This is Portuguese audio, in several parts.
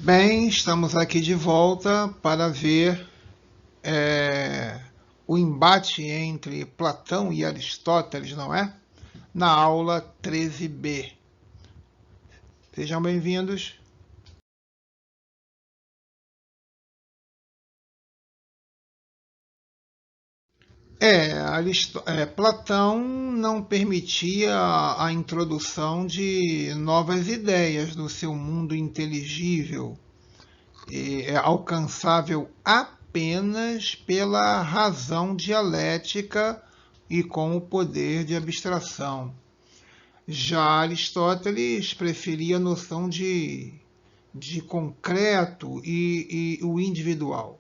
Bem, estamos aqui de volta para ver o embate entre Platão e Aristóteles, não é? Na aula 13b. Sejam bem-vindos. Platão não permitia a introdução de novas ideias no seu mundo inteligível, alcançável apenas pela razão dialética e com o poder de abstração. Já Aristóteles preferia a noção de concreto e o individual.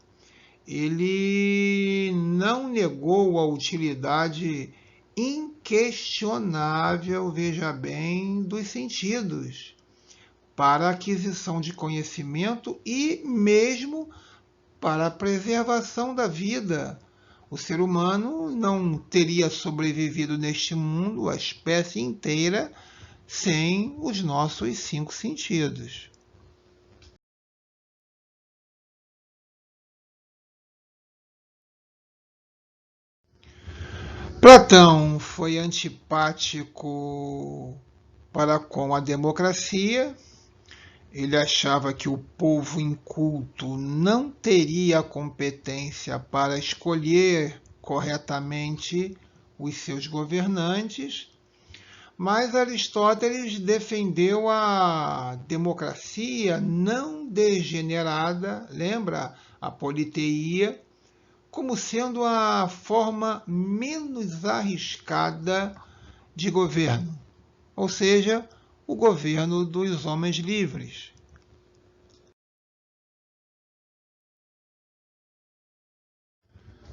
Ele não negou a utilidade inquestionável, veja bem, dos sentidos para a aquisição de conhecimento e mesmo para a preservação da vida. O ser humano não teria sobrevivido neste mundo, a espécie inteira, sem os nossos 5 sentidos. Platão foi antipático para com a democracia. Ele achava que o povo inculto não teria competência para escolher corretamente os seus governantes, mas Aristóteles defendeu a democracia não degenerada, lembra? A politeia, como sendo a forma menos arriscada de governo, ou seja, o governo dos homens livres.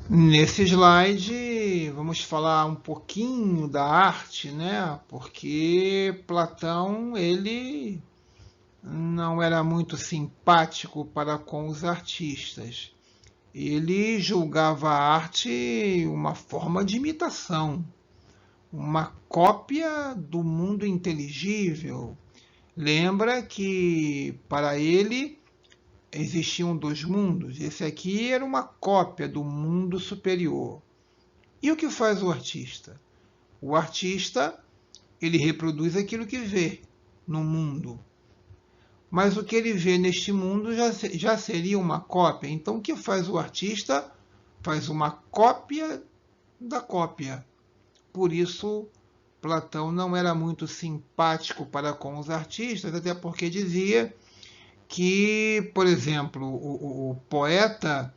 Nesse slide, vamos falar um pouquinho da arte, né? Porque Platão, ele não era muito simpático para com os artistas. Ele julgava a arte uma forma de imitação, uma cópia do mundo inteligível. Lembra que, para ele, existiam dois mundos. Esse aqui era uma cópia do mundo superior. E o que faz o artista? O artista, ele reproduz aquilo que vê no mundo. Mas o que ele vê neste mundo já seria uma cópia. Então, o que faz o artista? Faz uma cópia da cópia. Por isso, Platão não era muito simpático para com os artistas, até porque dizia que, por exemplo, o poeta,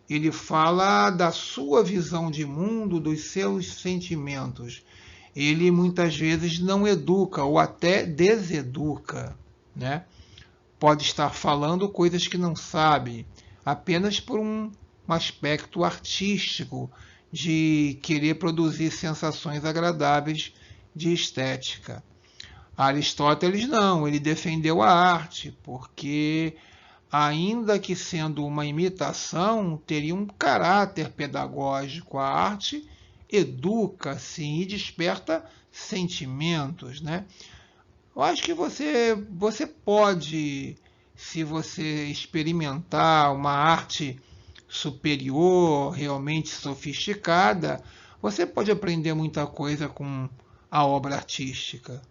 ele fala da sua visão de mundo, dos seus sentimentos. Ele muitas vezes não educa ou até deseduca, né? Pode estar falando coisas que não sabe, apenas por um aspecto artístico de querer produzir sensações agradáveis de estética. Aristóteles não, ele defendeu a arte, porque, ainda que sendo uma imitação, teria um caráter pedagógico. A arte educa, sim, e desperta sentimentos, né? Eu acho que você pode, se você experimentar uma arte superior, realmente sofisticada, você pode aprender muita coisa com a obra artística.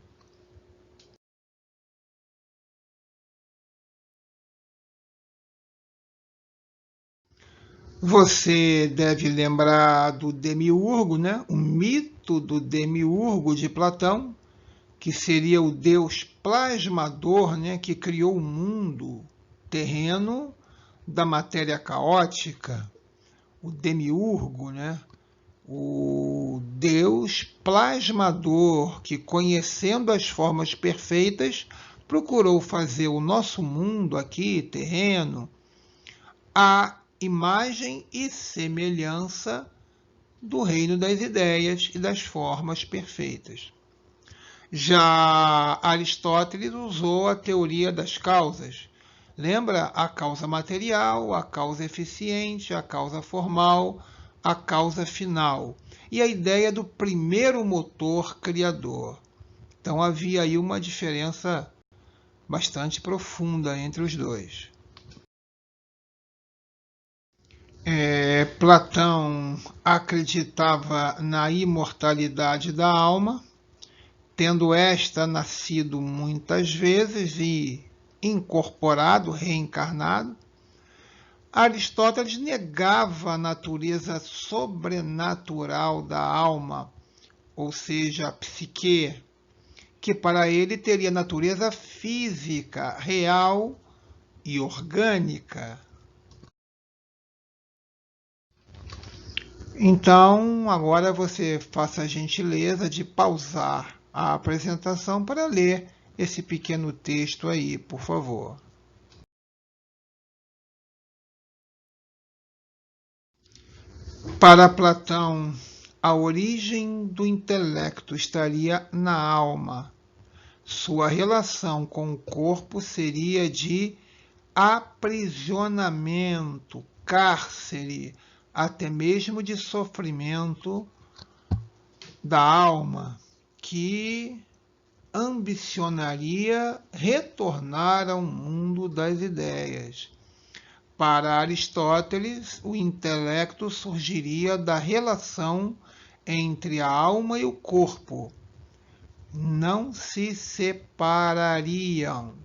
Você deve lembrar do Demiurgo, né? O mito do Demiurgo de Platão, que seria o deus plasmador, né? Que criou o mundo terreno da matéria caótica. O Demiurgo, né? O deus plasmador que, conhecendo as formas perfeitas, procurou fazer o nosso mundo aqui, terreno, a imagem e semelhança do reino das ideias e das formas perfeitas. Já Aristóteles usou a teoria das causas. Lembra? A causa material, a causa eficiente, a causa formal, a causa final. E a ideia do primeiro motor criador. Então havia aí uma diferença bastante profunda entre os dois. Platão acreditava na imortalidade da alma, tendo esta nascido muitas vezes e incorporado, reencarnado. Aristóteles negava a natureza sobrenatural da alma, ou seja, a psique, que para ele teria natureza física, real e orgânica. Então, agora você faça a gentileza de pausar a apresentação para ler esse pequeno texto aí, por favor. Para Platão, a origem do intelecto estaria na alma. Sua relação com o corpo seria de aprisionamento, cárcere, até mesmo de sofrimento da alma, que ambicionaria retornar ao mundo das ideias. Para Aristóteles, o intelecto surgiria da relação entre a alma e o corpo. Não se separariam.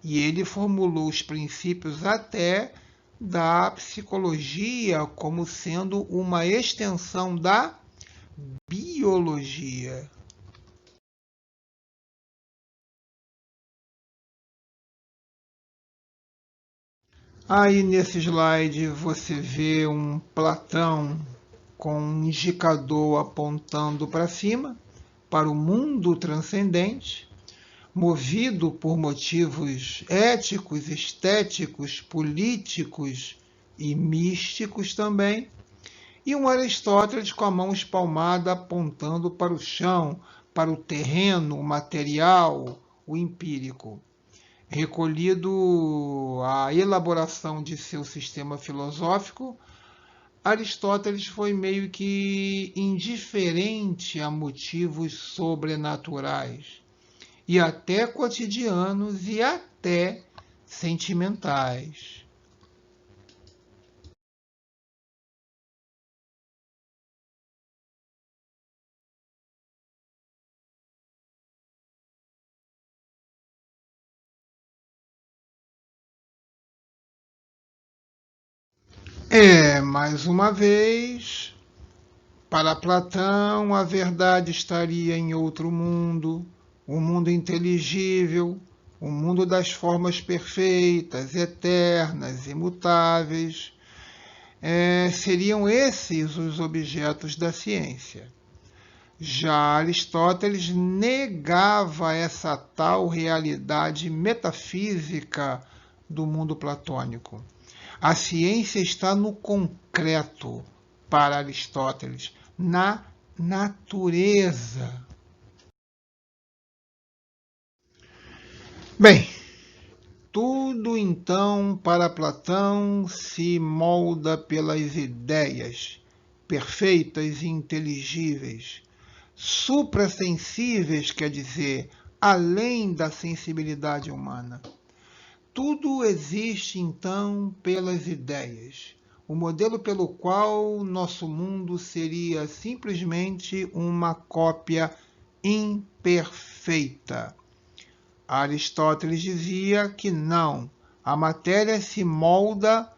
E ele formulou os princípios até da psicologia como sendo uma extensão da biologia. Aí nesse slide você vê um Platão com um indicador apontando para cima, para o mundo transcendente, movido por motivos éticos, estéticos, políticos e místicos também, e um Aristóteles com a mão espalmada apontando para o chão, para o terreno, o material, o empírico. Recolhido a elaboração de seu sistema filosófico, Aristóteles foi meio que indiferente a motivos sobrenaturais, e até cotidianos e até sentimentais. Mais uma vez, para Platão, a verdade estaria em outro mundo, um mundo inteligível, um mundo das formas perfeitas, eternas, imutáveis. Seriam esses os objetos da ciência. Já Aristóteles negava essa tal realidade metafísica do mundo platônico. A ciência está no concreto, para Aristóteles, na natureza. Bem, tudo então para Platão se molda pelas ideias perfeitas e inteligíveis, suprassensíveis, quer dizer, além da sensibilidade humana. Tudo existe então pelas ideias, o modelo pelo qual nosso mundo seria simplesmente uma cópia imperfeita. Aristóteles dizia que não, a matéria se molda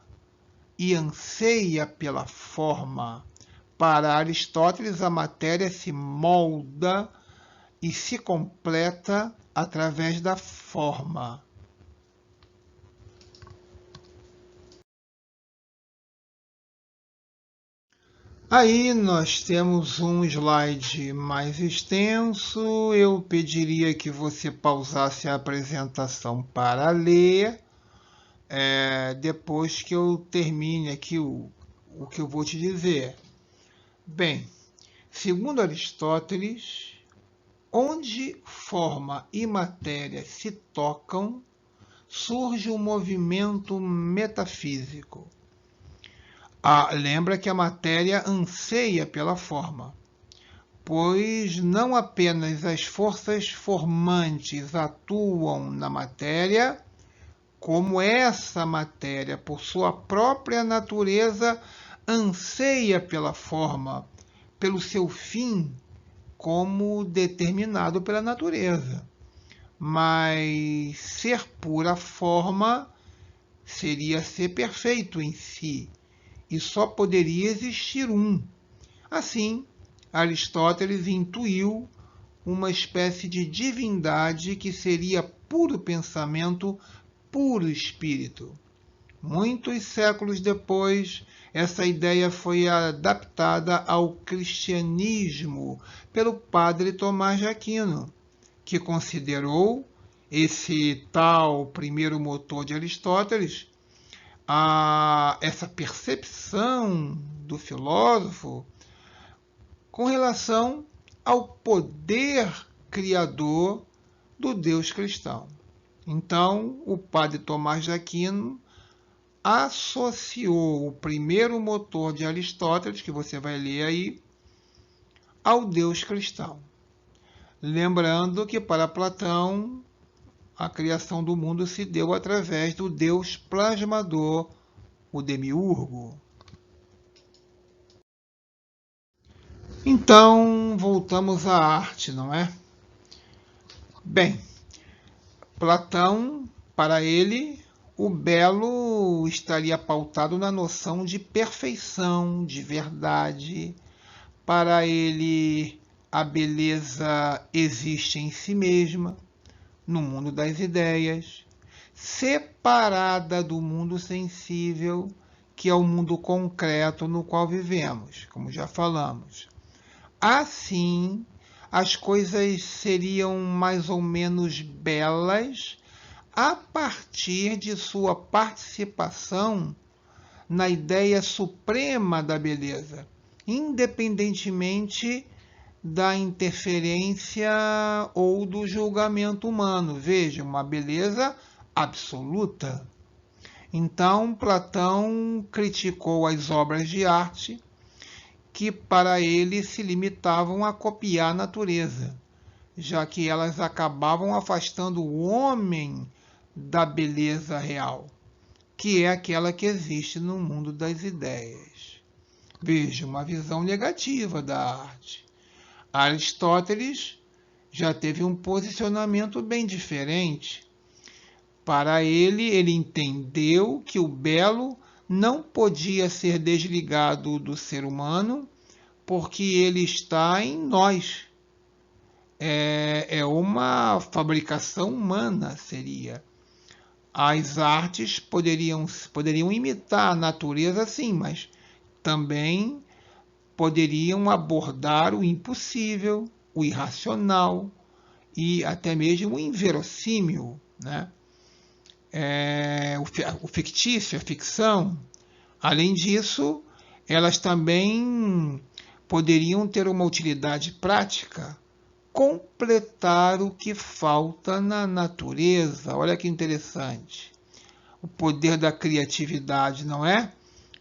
e anseia pela forma. Para Aristóteles, a matéria se molda e se completa através da forma. Aí nós temos um slide mais extenso. Eu pediria que você pausasse a apresentação para ler, depois que eu termine aqui o que eu vou te dizer. Bem, segundo Aristóteles, onde forma e matéria se tocam, surge um movimento metafísico. Lembra que a matéria anseia pela forma. pois não apenas as forças formantes atuam na matéria, como essa matéria, por sua própria natureza, anseia pela forma, pelo seu fim, como determinado pela natureza. Mas ser pura forma seria ser perfeito em si, e só poderia existir um. Assim, Aristóteles intuiu uma espécie de divindade que seria puro pensamento, puro espírito. Muitos séculos depois, essa ideia foi adaptada ao cristianismo pelo padre Tomás de Aquino, que considerou esse tal primeiro motor de Aristóteles, essa percepção do filósofo com relação ao poder criador do Deus cristão. Então, o padre Tomás de Aquino associou o primeiro motor de Aristóteles, que você vai ler aí, ao Deus cristão. Lembrando que para Platão, a criação do mundo se deu através do Deus plasmador, o demiurgo. Então, voltamos à arte, não é? Bem, Platão, para ele, o belo estaria pautado na noção de perfeição, de verdade. Para ele, a beleza existe em si mesma, no mundo das ideias, separada do mundo sensível, que é o mundo concreto no qual vivemos, como já falamos. Assim, as coisas seriam mais ou menos belas a partir de sua participação na ideia suprema da beleza, independentemente da interferência ou do julgamento humano. Veja, uma beleza absoluta. Então, Platão criticou as obras de arte que para ele se limitavam a copiar a natureza, já que elas acabavam afastando o homem da beleza real, que é aquela que existe no mundo das ideias. Veja, uma visão negativa da arte. Aristóteles já teve um posicionamento bem diferente. Para ele entendeu que o belo não podia ser desligado do ser humano, porque ele está em nós. É uma fabricação humana, seria. As artes poderiam imitar a natureza, sim, mas também poderiam abordar o impossível, o irracional e até mesmo o inverossímil, né? O fictício, a ficção. Além disso, elas também poderiam ter uma utilidade prática, completar o que falta na natureza. Olha que interessante. O poder da criatividade, não é?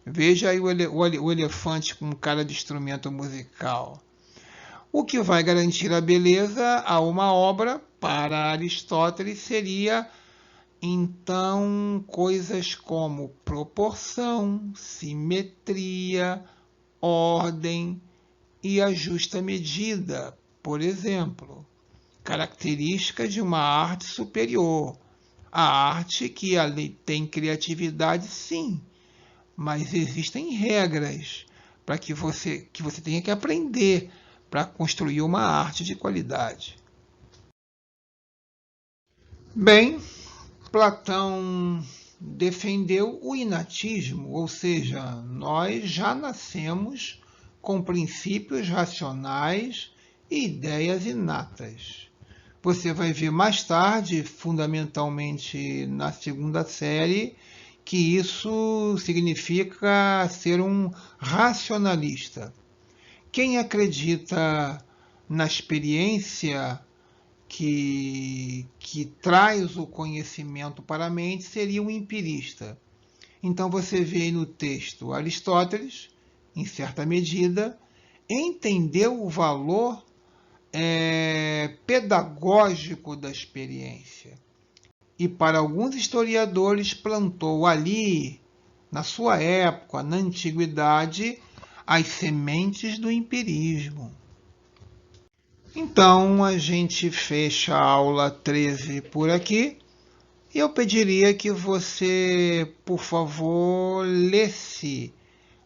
Veja aí o elefante com cara de instrumento musical. O que vai garantir a beleza a uma obra, para Aristóteles, seria então coisas como proporção, simetria, ordem e a justa medida, por exemplo. Características de uma arte superior. A arte que tem criatividade, sim, mas existem regras para que você tenha que aprender para construir uma arte de qualidade. Bem, Platão defendeu o inatismo, ou seja, nós já nascemos com princípios racionais e ideias inatas. Você vai ver mais tarde, fundamentalmente na segunda série, que isso significa ser um racionalista. Quem acredita na experiência que traz o conhecimento para a mente seria um empirista. Então você vê aí no texto Aristóteles, em certa medida, entendeu o valor pedagógico da experiência. E para alguns historiadores plantou ali, na sua época, na antiguidade, as sementes do empirismo. Então, a gente fecha a aula 13 por aqui. E eu pediria que você, por favor, lesse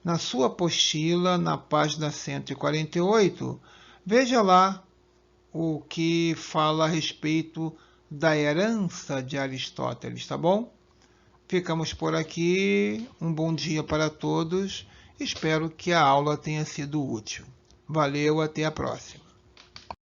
na sua apostila, na página 148, veja lá o que fala a respeito da herança de Aristóteles, tá bom? Ficamos por aqui. Um bom dia para todos. Espero que a aula tenha sido útil. Valeu, até a próxima.